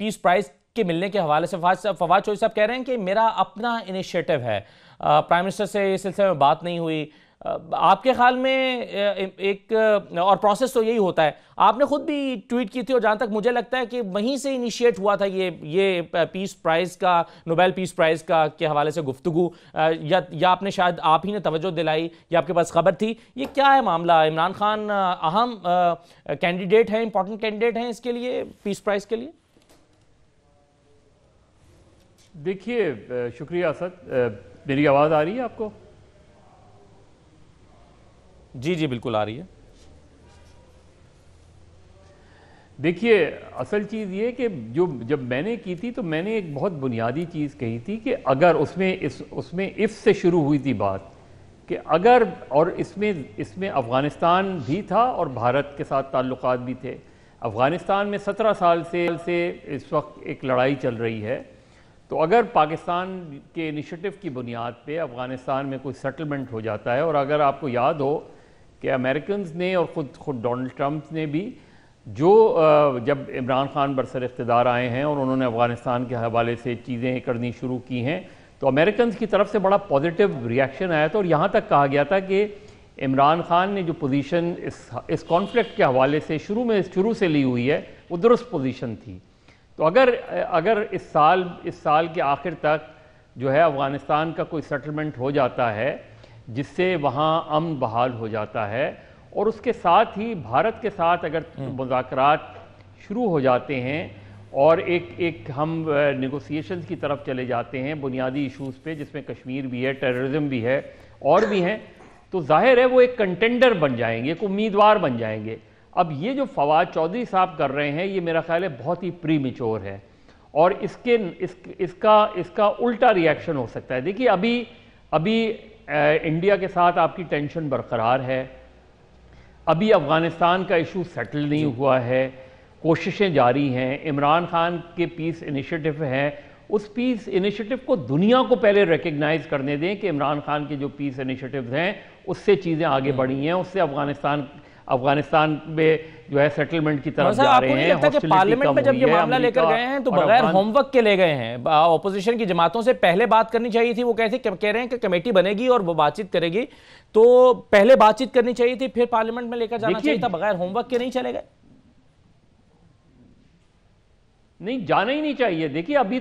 Peace prize के मिलने के हवाले से फवाद चौधरी साहब कह रहे हैं कि मेरा अपना इनिशिएटिव है, प्राइम मिनिस्टर से इस सिलसिले में बात नहीं हुई। आपके ख्याल में एक और प्रोसेस तो यही होता है, आपने खुद भी ट्वीट की थी और जहां तक मुझे लगता है कि वहीं से इनिशिएट हुआ था ये पीस प्राइज का, नोबेल पीस प्राइज का के हवाले से गुफ्तगू, या आपने शायद आप ही ने तवज्जो दिलाई या आपके पास खबर थी। ये क्या है मामला? इमरान खान अहम कैंडिडेट हैं, इंपॉर्टेंट कैंडिडेट हैं इसके लिए, पीस प्राइज के लिए? देखिए, शुक्रिया असद, मेरी आवाज़ आ रही है आपको? जी जी बिल्कुल आ रही है। देखिए, असल चीज़ ये कि जब मैंने की थी तो मैंने एक बहुत बुनियादी चीज़ कही थी कि अगर उसमें इफ़ से शुरू हुई थी बात कि अगर, और इसमें अफ़गानिस्तान भी था और भारत के साथ ताल्लुकात भी थे। अफ़गानिस्तान में 17 साल से इस वक्त एक लड़ाई चल रही है, तो अगर पाकिस्तान के इनिशिएटिव की बुनियाद पे अफ़गानिस्तान में कोई सेटलमेंट हो जाता है, और अगर आपको याद हो कि अमेरिकन ने और ख़ुद डोनाल्ड ट्रंप ने भी जब इमरान खान बरसर इक़्तिदार आए हैं और उन्होंने अफ़गानिस्तान के हवाले से चीज़ें करनी शुरू की हैं, तो अमेरिकन की तरफ से बड़ा पॉजिटिव रिएक्शन आया था और यहाँ तक कहा गया था कि इमरान खान ने जो पोजीशन इस कॉन्फ्लिक्ट के हवाले से शुरू से ली हुई है वो दुरुस्त पोजीशन थी। तो अगर इस साल के आखिर तक जो है अफ़गानिस्तान का कोई सेटलमेंट हो जाता है जिससे वहाँ अमन बहाल हो जाता है, और उसके साथ ही भारत के साथ अगर मुज़ाकरात शुरू हो जाते हैं और एक हम नेगोशिएशंस की तरफ चले जाते हैं बुनियादी इश्यूज़ पे, जिसमें कश्मीर भी है, टेररिज्म भी है और भी हैं, तो जाहिर है वो एक कंटेंडर बन जाएंगे, एक उम्मीदवार बन जाएंगे। अब ये जो फवाद चौधरी साहब कर रहे हैं ये मेरा ख्याल है बहुत ही प्रीमेच्योर है और इसका उल्टा रिएक्शन हो सकता है। देखिए, अभी इंडिया के साथ आपकी टेंशन बरकरार है, अभी अफ़गानिस्तान का इशू सेटल नहीं हुआ है, कोशिशें जारी हैं, इमरान खान के पीस इनिशिएटिव हैं, उस पीस इनिशिएटिव को दुनिया को पहले रिकग्नाइज करने दें कि इमरान खान के जो पीस इनिशिएटिव हैं उससे चीज़ें आगे बढ़ी हैं, उससे अफगानिस्तान में जो है सेटलमें की तरफ जा रहे हैं। पार्लियामेंट में जब ये मामला लेकर गए हैं तो बगैर होमवर्क के ले गए हैं। ऑपोजिशन की जमातों से पहले बात करनी चाहिए थी, वो कह रहे हैं कि कमेटी बनेगी और वो बातचीत करेगी, तो पहले बातचीत करनी चाहिए थी, फिर पार्लियामेंट में लेकर जाना चाहिए था, बगैर होमवर्क के नहीं चले गए। नहीं, जाना ही नहीं चाहिए। देखिए, अभी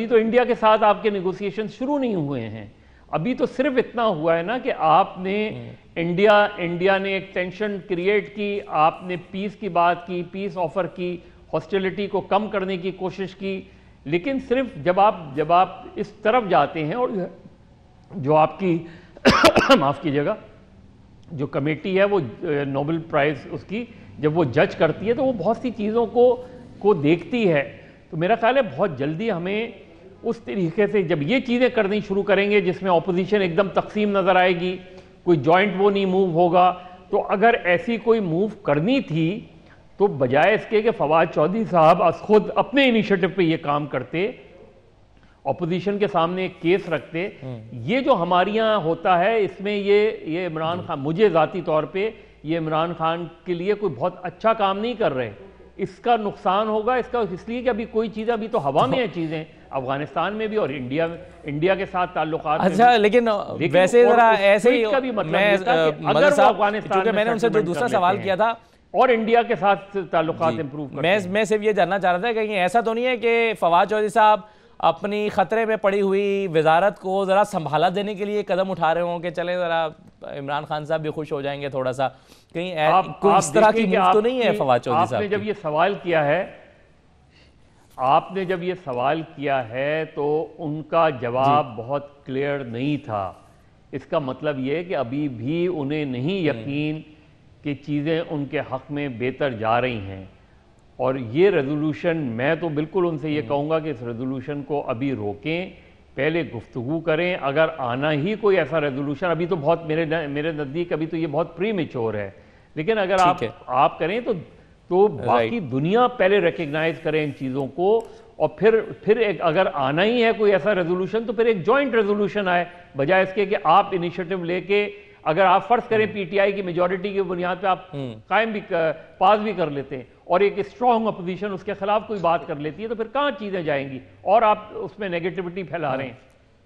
तो इंडिया के साथ आपके नेगोशिएशन शुरू नहीं हुए हैं। अभी तो सिर्फ इतना हुआ है ना कि आपने इंडिया ने एक टेंशन क्रिएट की, आपने पीस की बात की, पीस ऑफर की, हॉस्टिलिटी को कम करने की कोशिश की, लेकिन सिर्फ जब आप इस तरफ जाते हैं और जो आपकी माफ कीजिएगा, जो कमेटी है वो नोबेल प्राइज उसकी जब वो जज करती है तो वो बहुत सी चीज़ों को देखती है। तो मेरा ख्याल है बहुत जल्दी हमें उस तरीके से जब ये चीज़ें करनी शुरू करेंगे जिसमें ऑपोजिशन एकदम तकसीम नज़र आएगी, कोई जॉइंट वो नहीं मूव होगा, तो अगर ऐसी कोई मूव करनी थी तो बजाय इसके कि फवाद चौधरी साहब खुद अपने इनिशिएटिव पे ये काम करते, ऑपोजिशन के सामने एक केस रखते, ये जो हमारे यहाँ होता है इसमें ये इमरान खान, मुझे ज़ाती तौर पे ये इमरान खान के लिए कोई बहुत अच्छा काम नहीं कर रहे। इसका नुकसान होगा, इसका इसलिए कि अभी कोई चीज़ अभी तो हवा में है, चीज़ें अफगानिस्तान में भी और इंडिया के साथ ताल्लुकात। अच्छा, लेकिन वैसे जरा ऐसे ही अगर मैंने उनसे जो दूसरा सवाल किया था और इंडिया के साथ ताल्लुकात इंप्रूव, मैं सिर्फ ये जानना चाह रहा था कहीं ऐसा तो नहीं है कि फवाद चौधरी साहब अपनी खतरे में पड़ी हुई वजारत को जरा संभाला देने के लिए कदम उठा रहे हों कि चले जरा इमरान खान साहब भी खुश हो जाएंगे थोड़ा सा, कहीं कोई इस तरह की मूव तो नहीं है फवाद चौधरी साहब? आपने जब ये सवाल किया है तो उनका जवाब बहुत क्लियर नहीं था। इसका मतलब ये है कि अभी भी उन्हें नहीं यकीन कि चीज़ें उनके हक में बेहतर जा रही हैं, और ये रेजोल्यूशन, मैं तो बिल्कुल उनसे ये कहूँगा कि इस रेजोल्यूशन को अभी रोकें, पहले गुफ्तगू करें। अगर आना ही कोई ऐसा रेजोल्यूशन, अभी तो बहुत मेरे नज़दीक अभी तो ये बहुत प्रीमेच्योर है, लेकिन अगर आप करें तो बाकी दुनिया पहले रिकग्नाइज करें इन चीज़ों को, और फिर अगर आना ही है कोई ऐसा रेजोल्यूशन तो फिर एक जॉइंट रेजोल्यूशन आए, बजाय इसके कि आप इनिशिएटिव लेके, अगर आप फर्ज करें पीटीआई की मेजॉरिटी की बुनियाद पे आप कायम भी पास भी कर लेते हैं और एक स्ट्रॉन्ग अपोजिशन उसके खिलाफ कोई बात कर लेती है, तो फिर कहाँ चीज़ें जाएंगी, और आप उसमें नेगेटिविटी फैला रहे हैं।